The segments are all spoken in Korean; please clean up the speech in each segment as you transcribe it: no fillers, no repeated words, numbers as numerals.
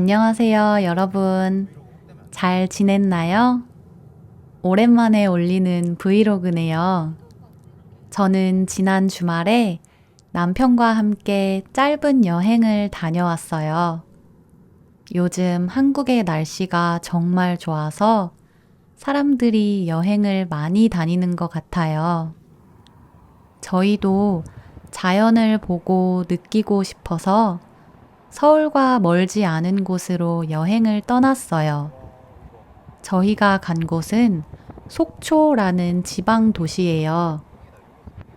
안녕하세요, 여러분. 잘 지냈나요? 오랜만에 올리는 브이로그네요. 저는 지난 주말에 남편과 함께 짧은 여행을 다녀왔어요. 요즘 한국의 날씨가 정말 좋아서 사람들이 여행을 많이 다니는 것 같아요. 저희도 자연을 보고 느끼고 싶어서 서울과 멀지 않은 곳으로 여행을 떠났어요. 저희가 간 곳은 속초라는 지방 도시예요.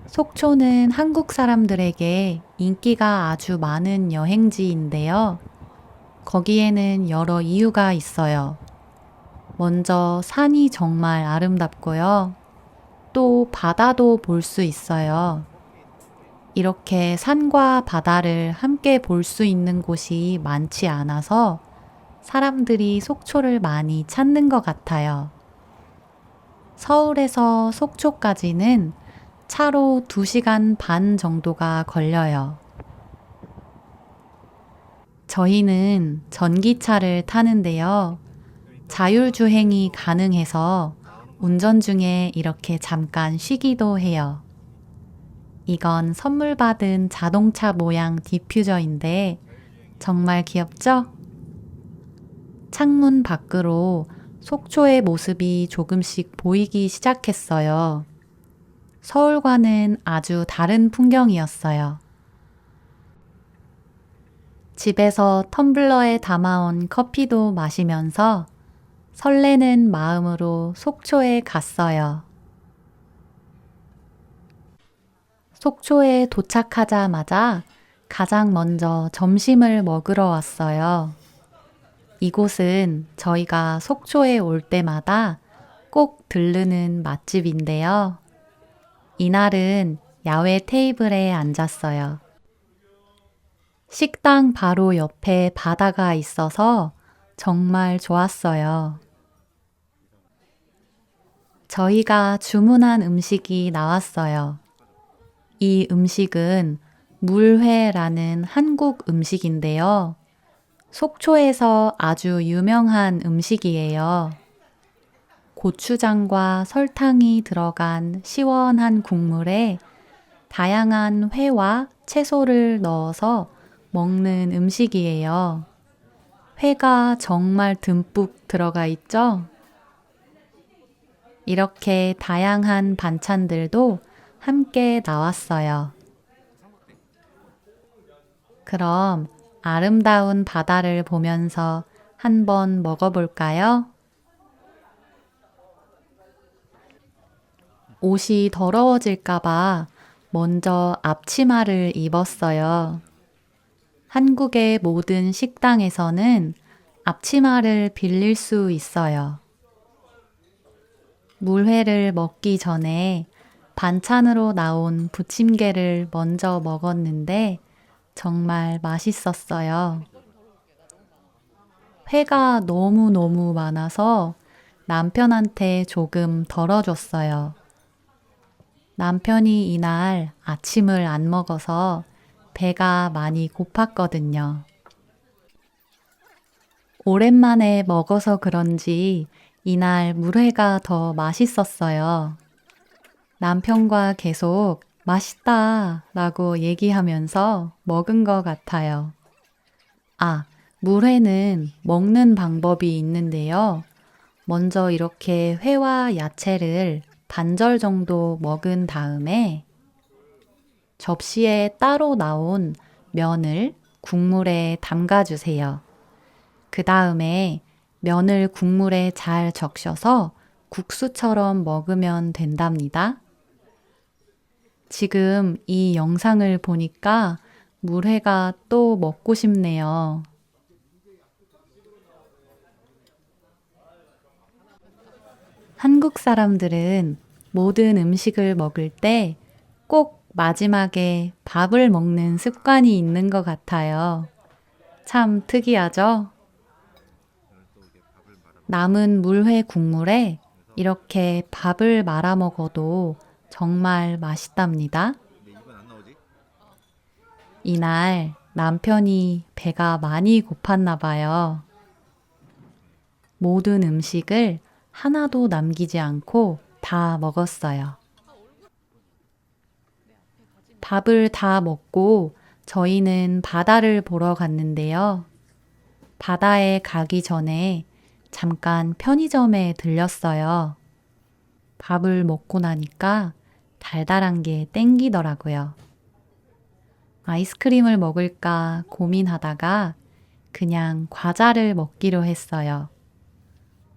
속초는 한국 사람들에게 인기가 아주 많은 여행지인데요. 거기에는 여러 이유가 있어요. 먼저 산이 정말 아름답고요. 또 바다도 볼 수 있어요. 이렇게 산과 바다를 함께 볼 수 있는 곳이 많지 않아서 사람들이 속초를 많이 찾는 것 같아요. 서울에서 속초까지는 차로 2시간 반 정도가 걸려요. 저희는 전기차를 타는데요. 자율주행이 가능해서 운전 중에 이렇게 잠깐 쉬기도 해요. 이건 선물 받은 자동차 모양 디퓨저인데 정말 귀엽죠? 창문 밖으로 속초의 모습이 조금씩 보이기 시작했어요. 서울과는 아주 다른 풍경이었어요. 집에서 텀블러에 담아온 커피도 마시면서 설레는 마음으로 속초에 갔어요. 속초에 도착하자마자 가장 먼저 점심을 먹으러 왔어요. 이곳은 저희가 속초에 올 때마다 꼭 들르는 맛집인데요. 이날은 야외 테이블에 앉았어요. 식당 바로 옆에 바다가 있어서 정말 좋았어요. 저희가 주문한 음식이 나왔어요. 이 음식은 물회라는 한국 음식인데요. 속초에서 아주 유명한 음식이에요. 고추장과 설탕이 들어간 시원한 국물에 다양한 회와 채소를 넣어서 먹는 음식이에요. 회가 정말 듬뿍 들어가 있죠? 이렇게 다양한 반찬들도 함께 나왔어요. 그럼 아름다운 바다를 보면서 한번 먹어볼까요? 옷이 더러워질까봐 먼저 앞치마를 입었어요. 한국의 모든 식당에서는 앞치마를 빌릴 수 있어요. 물회를 먹기 전에 반찬으로 나온 부침개를 먼저 먹었는데 정말 맛있었어요. 회가 너무너무 많아서 남편한테 조금 덜어줬어요. 남편이 이날 아침을 안 먹어서 배가 많이 고팠거든요. 오랜만에 먹어서 그런지 이날 물회가 더 맛있었어요. 남편과 계속 맛있다 라고 얘기하면서 먹은 것 같아요. 아, 물회는 먹는 방법이 있는데요. 먼저 이렇게 회와 야채를 반절 정도 먹은 다음에 접시에 따로 나온 면을 국물에 담가주세요. 그 다음에 면을 국물에 잘 적셔서 국수처럼 먹으면 된답니다. 지금 이 영상을 보니까 물회가 또 먹고 싶네요. 한국 사람들은 모든 음식을 먹을 때 꼭 마지막에 밥을 먹는 습관이 있는 것 같아요. 참 특이하죠? 남은 물회 국물에 이렇게 밥을 말아 먹어도 정말 맛있답니다. 이날 남편이 배가 많이 고팠나 봐요. 모든 음식을 하나도 남기지 않고 다 먹었어요. 밥을 다 먹고 저희는 바다를 보러 갔는데요. 바다에 가기 전에 잠깐 편의점에 들렸어요. 밥을 먹고 나니까 달달한 게 땡기더라고요. 아이스크림을 먹을까 고민하다가 그냥 과자를 먹기로 했어요.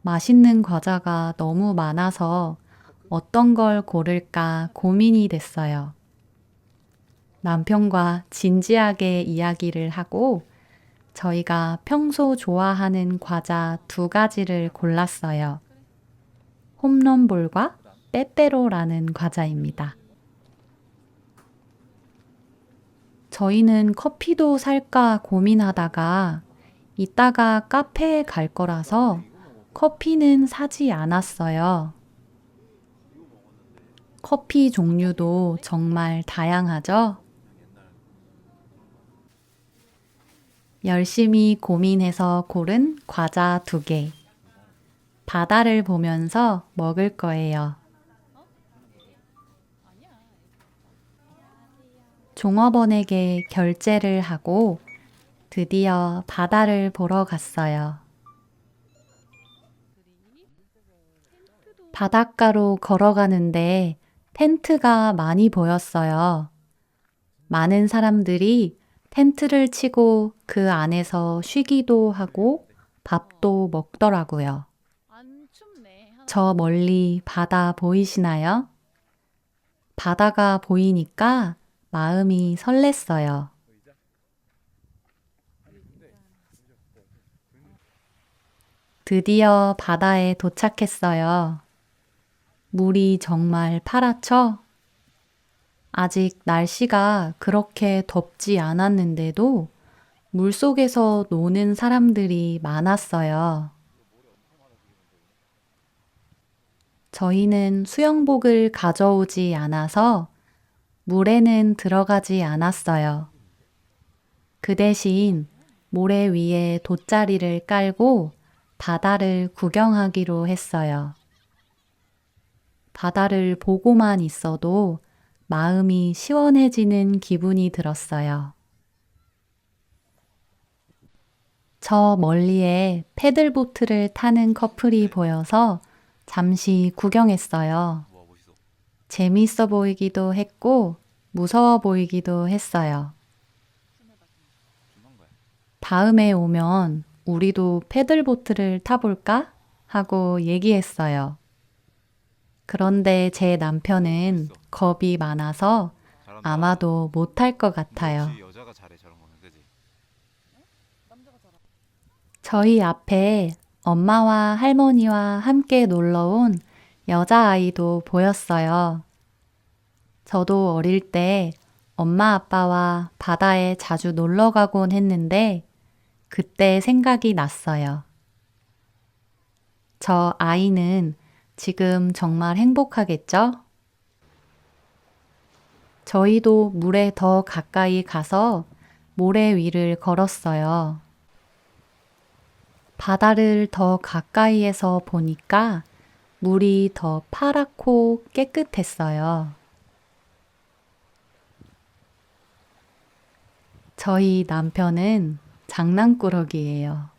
맛있는 과자가 너무 많아서 어떤 걸 고를까 고민이 됐어요. 남편과 진지하게 이야기를 하고 저희가 평소 좋아하는 과자 2가지를 골랐어요. 홈런볼과 빼빼로라는 과자입니다. 저희는 커피도 살까 고민하다가 이따가 카페에 갈 거라서 커피는 사지 않았어요. 커피 종류도 정말 다양하죠? 열심히 고민해서 고른 과자 2개. 바다를 보면서 먹을 거예요. 종업원에게 결제를 하고 드디어 바다를 보러 갔어요. 바닷가로 걸어가는데 텐트가 많이 보였어요. 많은 사람들이 텐트를 치고 그 안에서 쉬기도 하고 밥도 먹더라고요. 저 멀리 바다 보이시나요? 바다가 보이니까 마음이 설렜어요. 드디어 바다에 도착했어요. 물이 정말 파랗죠? 아직 날씨가 그렇게 덥지 않았는데도 물속에서 노는 사람들이 많았어요. 저희는 수영복을 가져오지 않아서 물에는 들어가지 않았어요. 그 대신 모래 위에 돗자리를 깔고 바다를 구경하기로 했어요. 바다를 보고만 있어도 마음이 시원해지는 기분이 들었어요. 저 멀리에 패들보트를 타는 커플이 보여서 잠시 구경했어요. 재미있어 보이기도 했고 무서워 보이기도 했어요. 다음에 오면 우리도 패들보트를 타볼까? 하고 얘기했어요. 그런데 제 남편은 겁이 많아서 아마도 못할 것 같아요. 저희 앞에 엄마와 할머니와 함께 놀러 온 여자아이도 보였어요. 저도 어릴 때 엄마 아빠와 바다에 자주 놀러 가곤 했는데 그때 생각이 났어요. 저 아이는 지금 정말 행복하겠죠? 저희도 물에 더 가까이 가서 모래 위를 걸었어요. 바다를 더 가까이에서 보니까 물이 더 파랗고 깨끗했어요. 저희 남편은 장난꾸러기예요.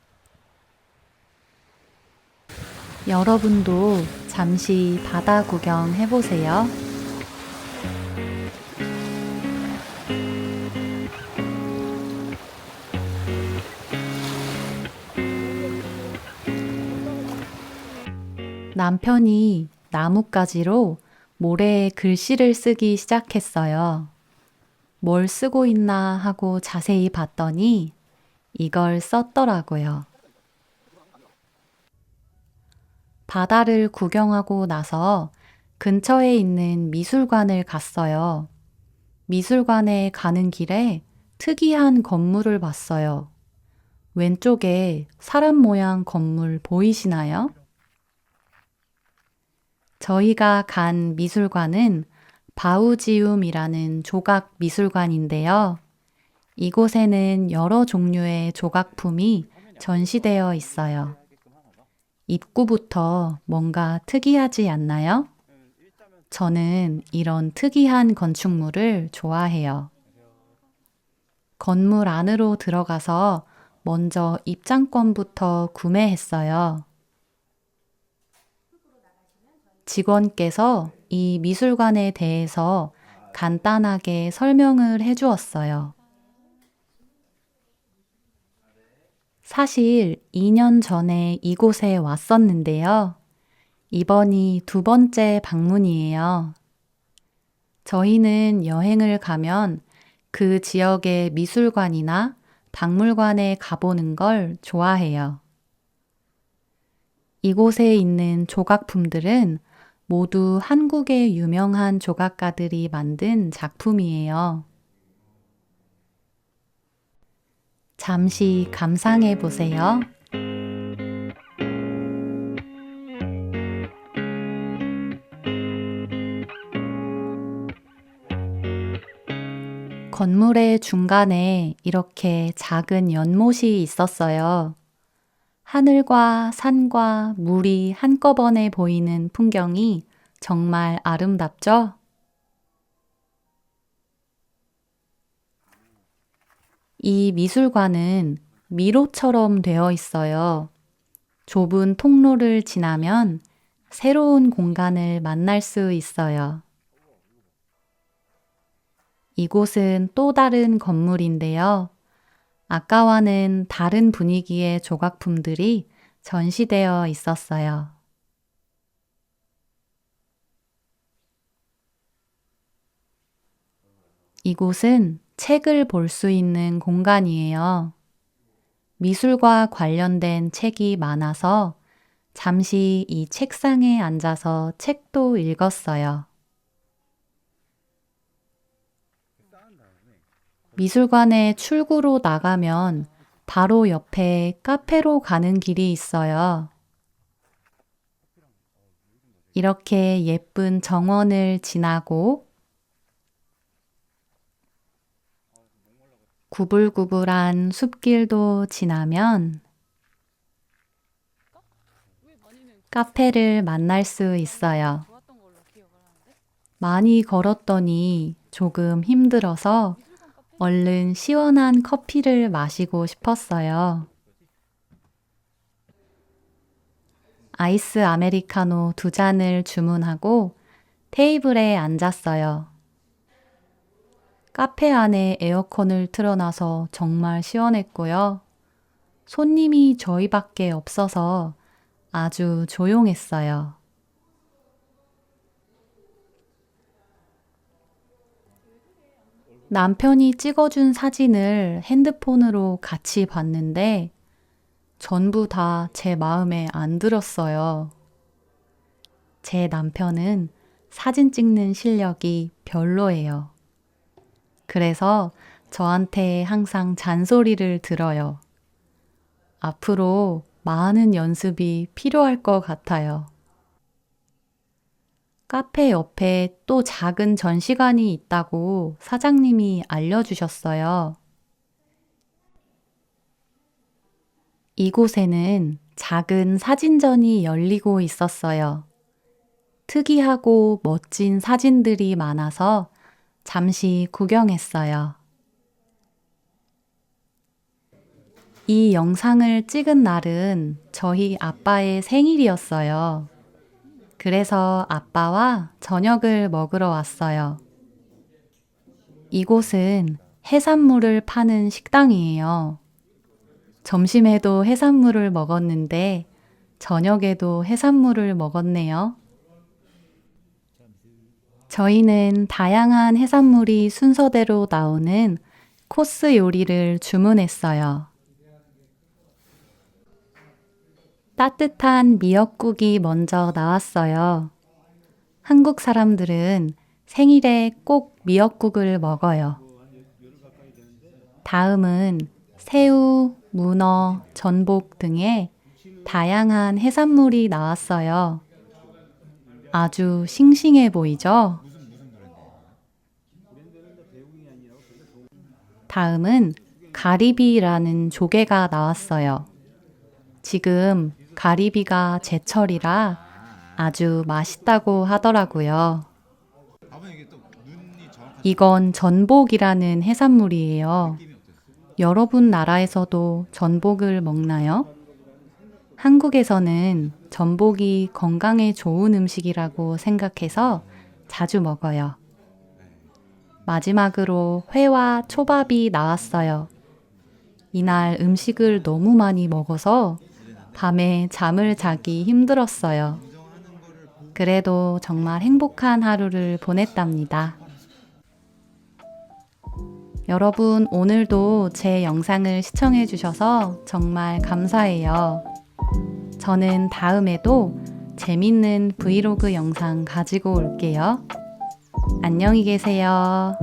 여러분도 잠시 바다 구경 해보세요. 남편이 나뭇가지로 모래에 글씨를 쓰기 시작했어요. 뭘 쓰고 있나 하고 자세히 봤더니 이걸 썼더라고요. 바다를 구경하고 나서 근처에 있는 미술관을 갔어요. 미술관에 가는 길에 특이한 건물을 봤어요. 왼쪽에 사람 모양 건물 보이시나요? 저희가 간 미술관은 바우지움이라는 조각 미술관인데요. 이곳에는 여러 종류의 조각품이 전시되어 있어요. 입구부터 뭔가 특이하지 않나요? 저는 이런 특이한 건축물을 좋아해요. 건물 안으로 들어가서 먼저 입장권부터 구매했어요. 직원께서 이 미술관에 대해서 간단하게 설명을 해주었어요. 사실 2년 전에 이곳에 왔었는데요. 이번이 두 번째 방문이에요. 저희는 여행을 가면 그 지역의 미술관이나 박물관에 가보는 걸 좋아해요. 이곳에 있는 조각품들은 모두 한국의 유명한 조각가들이 만든 작품이에요. 잠시 감상해 보세요. 건물의 중간에 이렇게 작은 연못이 있었어요. 하늘과 산과 물이 한꺼번에 보이는 풍경이 정말 아름답죠? 이 미술관은 미로처럼 되어 있어요. 좁은 통로를 지나면 새로운 공간을 만날 수 있어요. 이곳은 또 다른 건물인데요. 아까와는 다른 분위기의 조각품들이 전시되어 있었어요. 이곳은 책을 볼 수 있는 공간이에요. 미술과 관련된 책이 많아서 잠시 이 책상에 앉아서 책도 읽었어요. 미술관의 출구로 나가면 바로 옆에 카페로 가는 길이 있어요. 이렇게 예쁜 정원을 지나고 구불구불한 숲길도 지나면 카페를 만날 수 있어요. 많이 걸었더니 조금 힘들어서 얼른 시원한 커피를 마시고 싶었어요. 아이스 아메리카노 2잔을 주문하고 테이블에 앉았어요. 카페 안에 에어컨을 틀어놔서 정말 시원했고요. 손님이 저희밖에 없어서 아주 조용했어요. 남편이 찍어준 사진을 핸드폰으로 같이 봤는데 전부 다 제 마음에 안 들었어요. 제 남편은 사진 찍는 실력이 별로예요. 그래서 저한테 항상 잔소리를 들어요. 앞으로 많은 연습이 필요할 것 같아요. 카페 옆에 또 작은 전시관이 있다고 사장님이 알려주셨어요. 이곳에는 작은 사진전이 열리고 있었어요. 특이하고 멋진 사진들이 많아서 잠시 구경했어요. 이 영상을 찍은 날은 저희 아빠의 생일이었어요. 그래서 아빠와 저녁을 먹으러 왔어요. 이곳은 해산물을 파는 식당이에요. 점심에도 해산물을 먹었는데 저녁에도 해산물을 먹었네요. 저희는 다양한 해산물이 순서대로 나오는 코스 요리를 주문했어요. 따뜻한 미역국이 먼저 나왔어요. 한국 사람들은 생일에 꼭 미역국을 먹어요. 다음은 새우, 문어, 전복 등의 다양한 해산물이 나왔어요. 아주 싱싱해 보이죠? 다음은 가리비라는 조개가 나왔어요. 지금 가리비가 제철이라 아주 맛있다고 하더라고요. 아버님 이게 또 눈이 정확하게 이건 전복이라는 해산물이에요. 느낌이 어땠어요? 여러분 나라에서도 전복을 먹나요? 한국에서는 전복이 건강에 좋은 음식이라고 생각해서 자주 먹어요. 마지막으로 회와 초밥이 나왔어요. 이날 음식을 너무 많이 먹어서 밤에 잠을 자기 힘들었어요. 그래도 정말 행복한 하루를 보냈답니다. 여러분, 오늘도 제 영상을 시청해 주셔서 정말 감사해요. 저는 다음에도 재밌는 브이로그 영상 가지고 올게요. 안녕히 계세요.